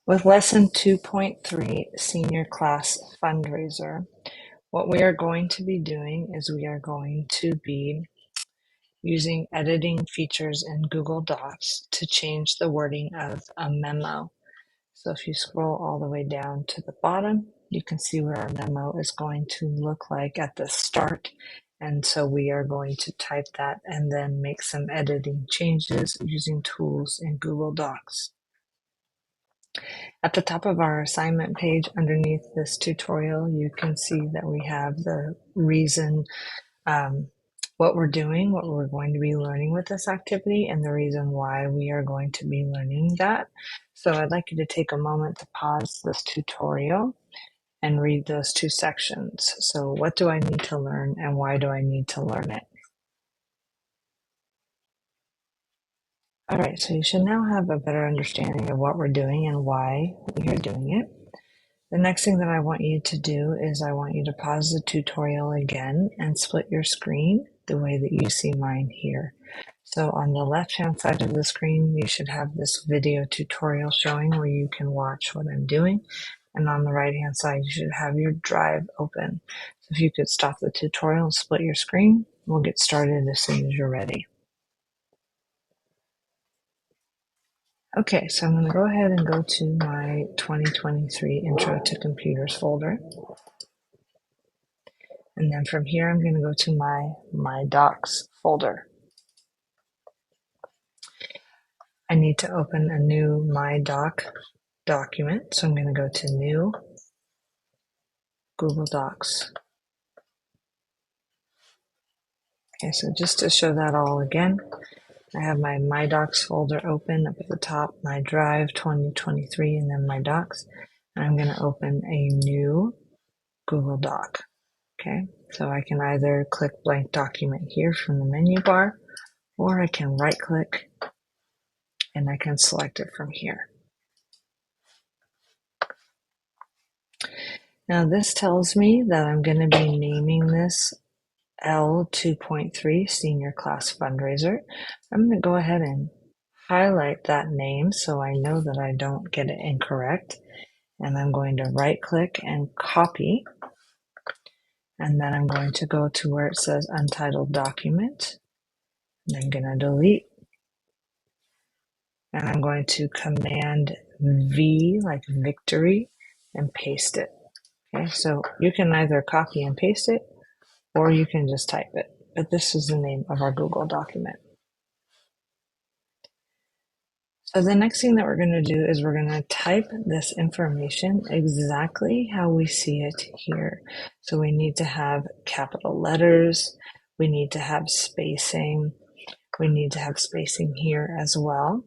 With Lesson 2.3, Senior Class Fundraiser, what we are going to be doing is we are going to be using editing features in Google Docs to change the wording of a memo. So if you scroll all the way down to the bottom, you can see what our memo is going to look like at the start. And so we are going to type that and then make some editing changes using tools in Google Docs. At the top of our assignment page underneath this tutorial, you can see that we have the reason, what we're doing, what we're going to be learning with this activity, and the reason why we are going to be learning that. So I'd like you to take a moment to pause this tutorial and read those two sections. So what do I need to learn and why do I need to learn it? All right, so you should now have a better understanding of what we're doing and why we are doing it. The next thing that I want you to do is I want you to pause the tutorial again and split your screen the way that you see mine here. So on the left-hand side of the screen, you should have this video tutorial showing where you can watch what I'm doing. And on the right-hand side, you should have your drive open. So if you could stop the tutorial and split your screen, we'll get started as soon as you're ready. Okay, so I'm going to go ahead and go to my 2023 Intro to Computers folder. And then from here, I'm going to go to my Docs folder. I need to open a new My Doc document. So I'm going to go to New, Google Docs. Okay, so just to show that all again, I have my Docs folder open up at the top, my Drive 2023, and then my Docs. And I'm going to open a new Google Doc. Okay, so I can either click blank document here from the menu bar, or I can right click and I can select it from here. Now this tells me that I'm going to be naming this L2.3 Senior Class Fundraiser. I'm going to go ahead and highlight that name so I know that I don't get it incorrect. And I'm going to right click and copy. And then I'm going to go to where it says Untitled Document. And I'm going to delete. And I'm going to Command V like victory and paste it. Okay, so you can either copy and paste it or you can just type it. But this is the name of our Google document. So the next thing that we're going to do is we're going to type this information exactly how we see it here. So we need to have capital letters. We need to have spacing. We need to have spacing here as well.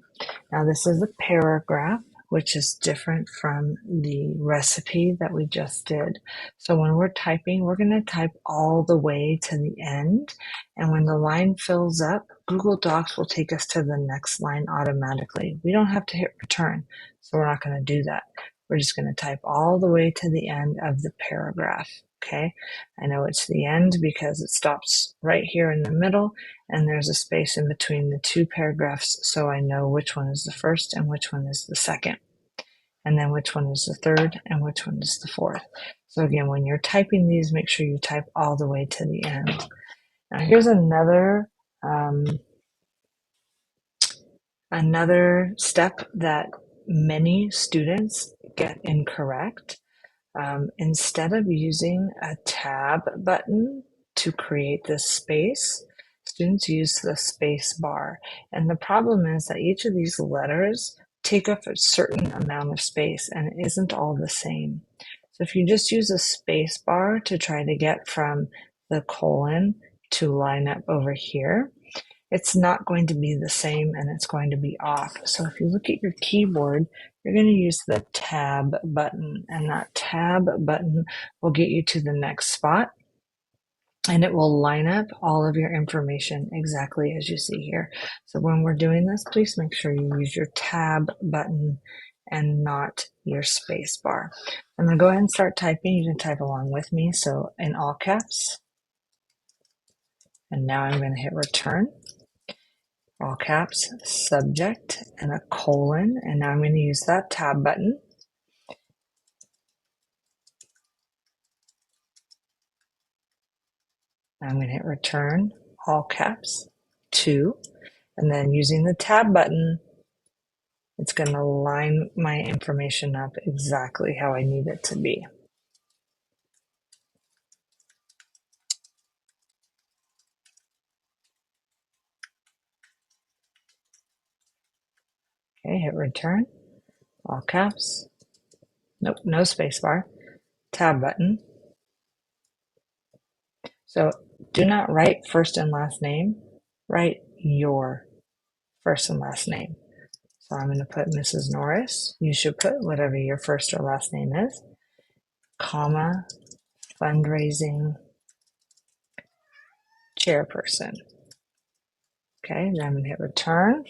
Now this is a paragraph, which is different from the recipe that we just did. So when we're typing, we're going to type all the way to the end. And when the line fills up, Google Docs will take us to the next line automatically. We don't have to hit return, so we're not going to do that. We're just going to type all the way to the end of the paragraph. Okay, I know it's the end because it stops right here in the middle and there's a space in between the two paragraphs, so I know which one is the first and which one is the second, and then which one is the third and which one is the fourth. So again, when you're typing these, make sure you type all the way to the end. Now here's another step that many students get incorrect. Instead of using a tab button to create this space, students use the space bar. And the problem is that each of these letters take up a certain amount of space and it isn't all the same. So if you just use a space bar to try to get from the colon to line up over here, it's not going to be the same and it's going to be off. So if you look at your keyboard, you're going to use the tab button, and that tab button will get you to the next spot and it will line up all of your information exactly as you see here. So when we're doing this, please make sure you use your tab button and not your space bar. I'm going to go ahead and start typing. You can type along with me. So in all caps, and now I'm going to hit return. All caps, subject, and a colon, and now I'm going to use that tab button. I'm going to hit return, all caps, 2, and then using the tab button, it's going to line my information up exactly how I need it to be. Okay, hit return, all caps, nope, no spacebar, tab button. So do not write first and last name, write your first and last name. So I'm going to put Mrs. Norris. You should put whatever your first or last name is, comma, fundraising chairperson. Okay, then I'm going to hit return.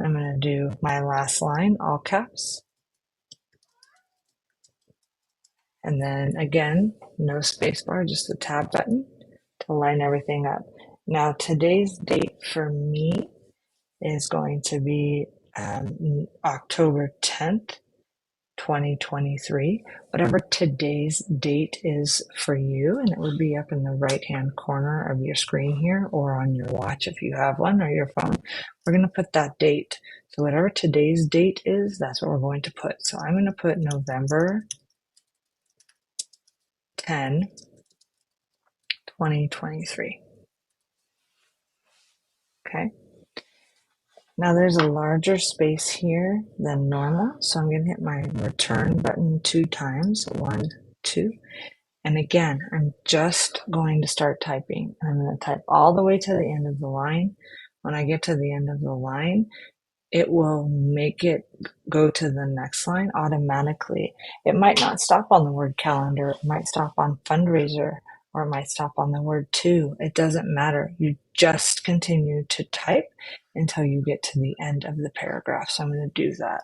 I'm going to do my last line, all caps. And then again, no spacebar, just the tab button to line everything up. Now today's date for me is going to be October 10th, 2023, whatever today's date is for you, and it would be up in the right hand corner of your screen here or on your watch if you have one or your phone. We're going to put that date. So whatever today's date is, that's what we're going to put. So I'm going to put November 10, 2023. Okay. Now there's a larger space here than normal, so I'm going to hit my return button 2 times, 1, 2. And again, I'm just going to start typing. I'm going to type all the way to the end of the line. When I get to the end of the line, it will make it go to the next line automatically. It might not stop on the word calendar. It might stop on fundraiser, or it might stop on the word to. It doesn't matter. You just continue to type until you get to the end of the paragraph. So I'm going to do that.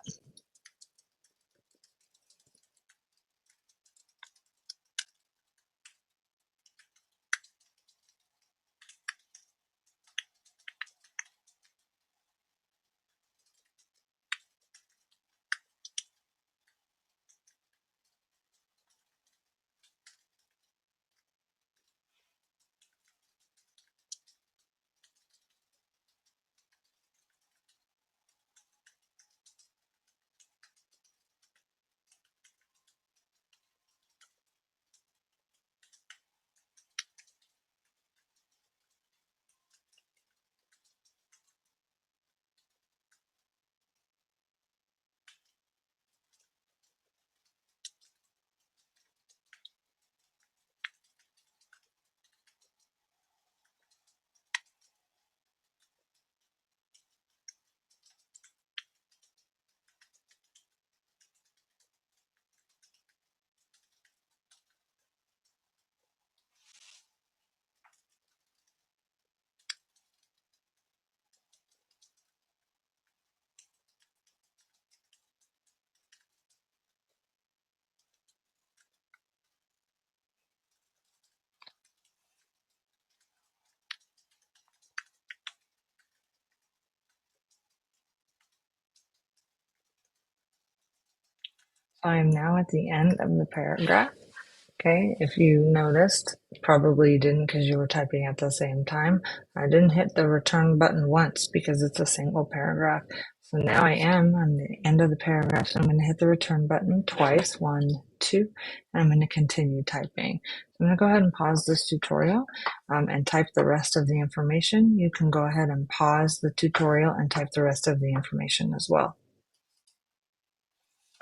So I'm now at the end of the paragraph. Okay, if you noticed, probably you didn't because you were typing at the same time. I didn't hit the return button once because it's a single paragraph. So now I am on the end of the paragraph. So I'm going to hit the return button twice, 1, 2, and I'm going to continue typing. So I'm going to go ahead and pause this tutorial and type the rest of the information. You can go ahead and pause the tutorial and type the rest of the information as well.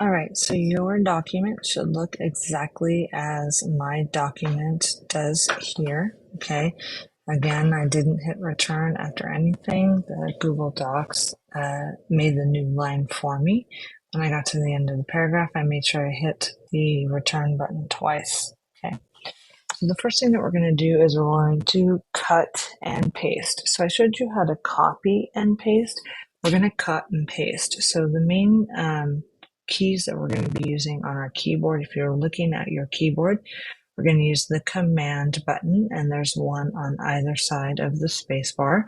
All right, so your document should look exactly as my document does here, okay? Again, I didn't hit return after anything. The Google Docs made the new line for me. When I got to the end of the paragraph, I made sure I hit the return button twice, okay? So the first thing that we're going to do is we're going to cut and paste. So I showed you how to copy and paste. We're going to cut and paste. So the main keys that we're going to be using on our keyboard, if you're looking at your keyboard, we're going to use the command button, and there's one on either side of the space bar.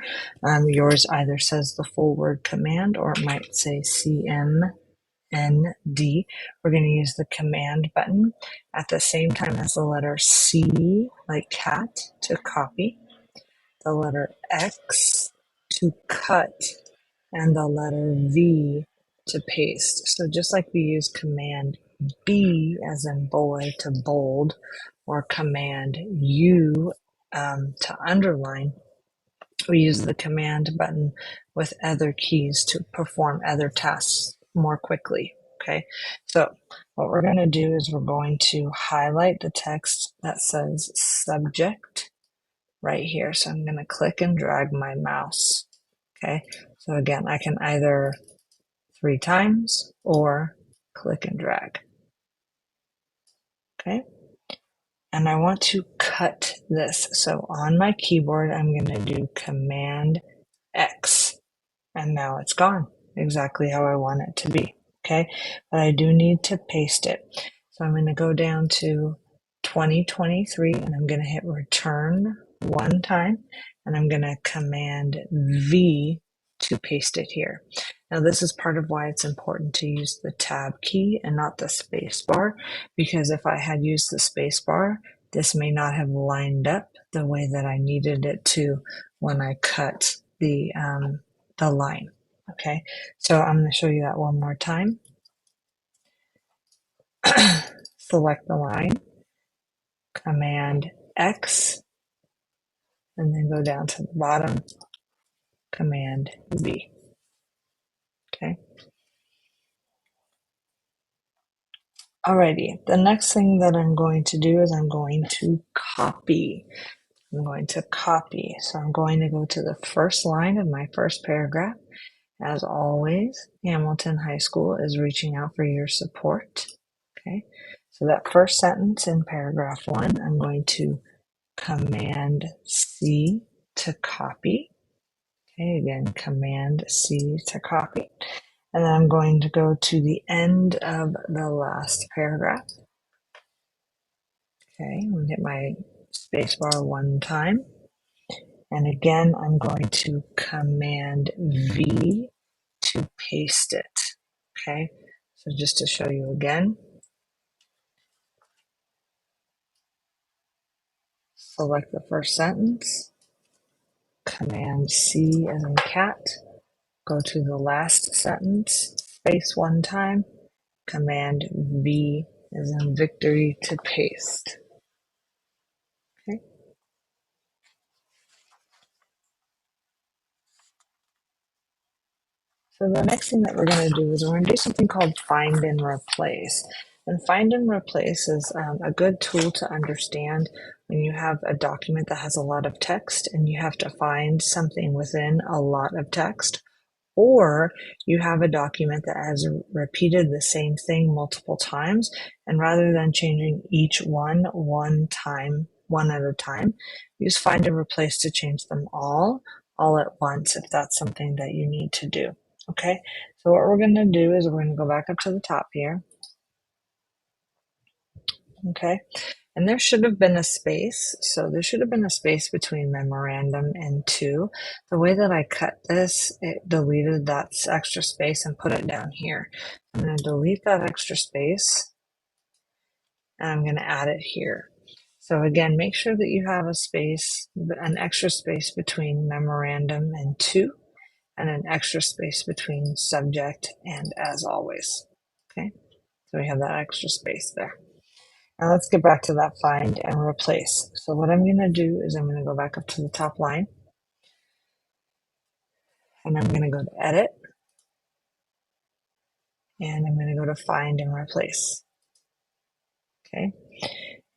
Yours either says the full word command or it might say CM We're going to use the command button at the same time as the letter C, like cat, to copy, the letter X to cut, and the letter V to paste. So just like we use command B as in boy to bold, or command U to underline, we use the command button with other keys to perform other tasks more quickly. Okay, so what we're going to do is we're going to highlight the text that says subject right here. So I'm going to click and drag my mouse. Okay, so again, I can either 3 times or click and drag. Okay, and I want to cut this. So on my keyboard, I'm going to do Command X, and now it's gone exactly how I want it to be. Okay, but I do need to paste it. So I'm going to go down to 2023 and I'm going to hit return 1 time, and I'm going to command V to paste it here. Now this is part of why it's important to use the tab key and not the space bar, because if I had used the space bar, this may not have lined up the way that I needed it to when I cut the line. Okay, so I'm going to show you that one more time. Select the line, Command X, and then go down to the bottom, Command V. Okay. Alrighty, the next thing that I'm going to do is I'm going to copy. So I'm going to go to the first line of my first paragraph. As always, Hamilton High School is reaching out for your support. Okay, so that first sentence in paragraph 1, I'm going to Command C to copy. Okay, again, Command C to copy. And then I'm going to go to the end of the last paragraph. Okay, I'm going to hit my spacebar 1 time. And again, I'm going to Command V to paste it. Okay, so just to show you again, select the first sentence, Command C as in cat, go to the last sentence, space 1 time, Command V as in victory to paste. Okay. So the next thing that we're going to do is we're going to do something called find and replace. And find and replace is a good tool to understand when you have a document that has a lot of text and you have to find something within a lot of text, or you have a document that has repeated the same thing multiple times, and rather than changing each one at a time, use find and replace to change them all at once if that's something that you need to do. Okay, so what we're going to do is we're going to go back up to the top here. Okay, and there should have been a space. So there should have been a space between memorandum and 2. The way that I cut this, it deleted that extra space and put it down here. I'm going to delete that extra space and I'm going to add it here. So again, make sure that you have a space, an extra space between memorandum and 2, and an extra space between subject and as always. Okay, so we have that extra space there. Now let's get back to that find and replace. So what I'm going to do is I'm going to go back up to the top line, and I'm going to go to edit, and I'm going to go to find and replace. Okay,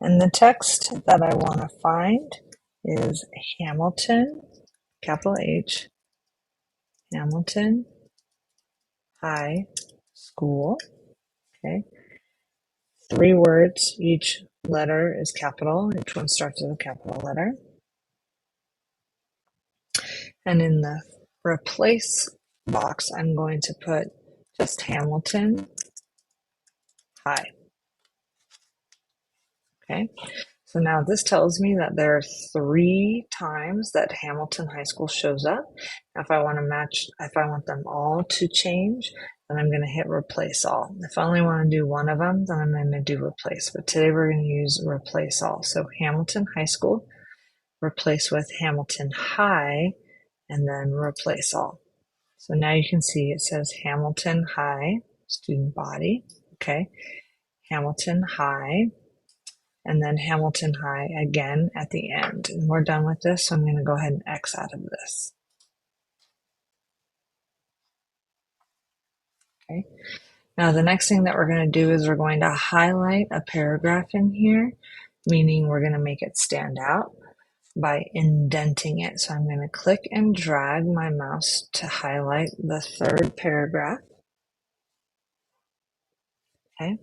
and the text that I want to find is Hamilton, capital H, Hamilton High School. Okay, 3 words, each letter is capital, each one starts with a capital letter. And in the replace box, I'm going to put just Hamilton High. Okay, so now this tells me that there are 3 times that Hamilton High School shows up. If I want to match, if I want them all to change, then I'm going to hit replace all. If I only want to do one of them, then I'm going to do replace. But today we're going to use replace all. So Hamilton High School, replace with Hamilton High, and then replace all. So now you can see it says Hamilton High, student body, okay, Hamilton High, and then Hamilton High again at the end. And we're done with this, so I'm going to go ahead and X out of this. Okay. Now the next thing that we're going to do is we're going to highlight a paragraph in here, meaning we're going to make it stand out by indenting it. So I'm going to click and drag my mouse to highlight the third paragraph. Okay.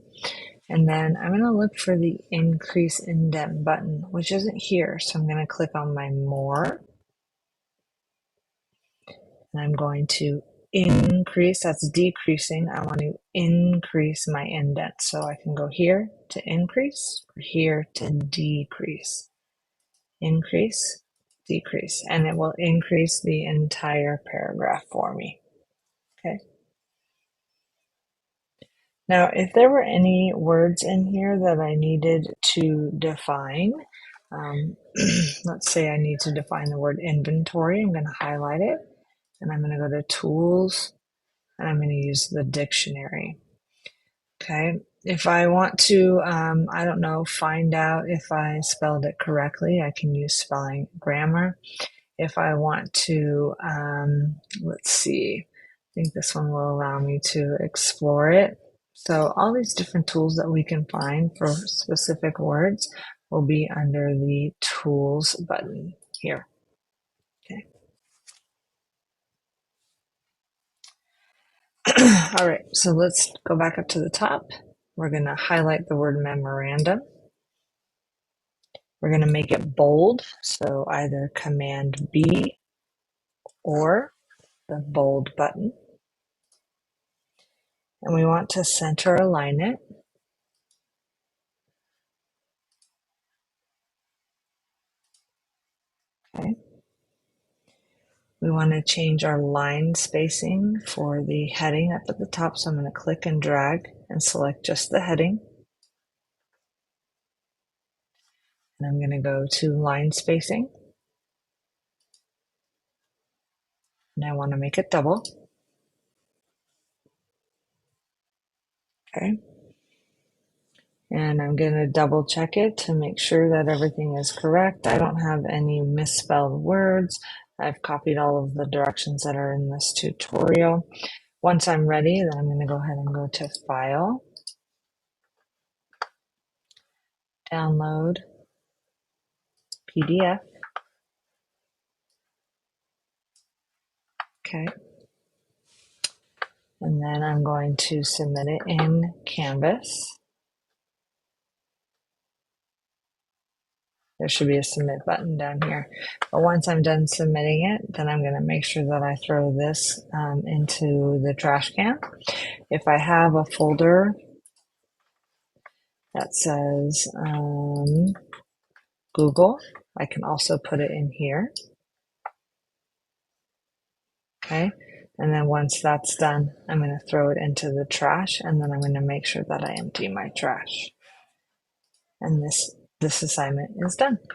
And then I'm going to look for the increase indent button, which isn't here. So I'm going to click on my more. And I'm going to increase, that's decreasing. I want to increase my indent. So I can go here to increase, or here to decrease. Increase, decrease. And it will increase the entire paragraph for me. Okay. Now, if there were any words in here that I needed to define, let's say I need to define the word inventory, I'm going to highlight it, and I'm going to go to Tools, and I'm going to use the dictionary. Okay. If I want to, I don't know, find out if I spelled it correctly, I can use spelling grammar. If I want to, let's see, I think this one will allow me to explore it. So all these different tools that we can find for specific words will be under the Tools button here. Okay. All right, so let's go back up to the top. We're going to highlight the word memorandum. We're going to make it bold, so either Command B or the bold button. And we want to center align it. Okay. We want to change our line spacing for the heading up at the top. So I'm going to click and drag and select just the heading. And I'm going to go to line spacing. And I want to make it double. Okay. And I'm going to double check it to make sure that everything is correct. I don't have any misspelled words. I've copied all of the directions that are in this tutorial. Once I'm ready, then I'm going to go ahead and go to File, Download, PDF. Okay. And then I'm going to submit it in Canvas. There should be a submit button down here. But once I'm done submitting it, then I'm going to make sure that I throw this into the trash can. If I have a folder that says Google, I can also put it in here. Okay. And then once that's done, I'm going to throw it into the trash, and then I'm going to make sure that I empty my trash. And this assignment is done.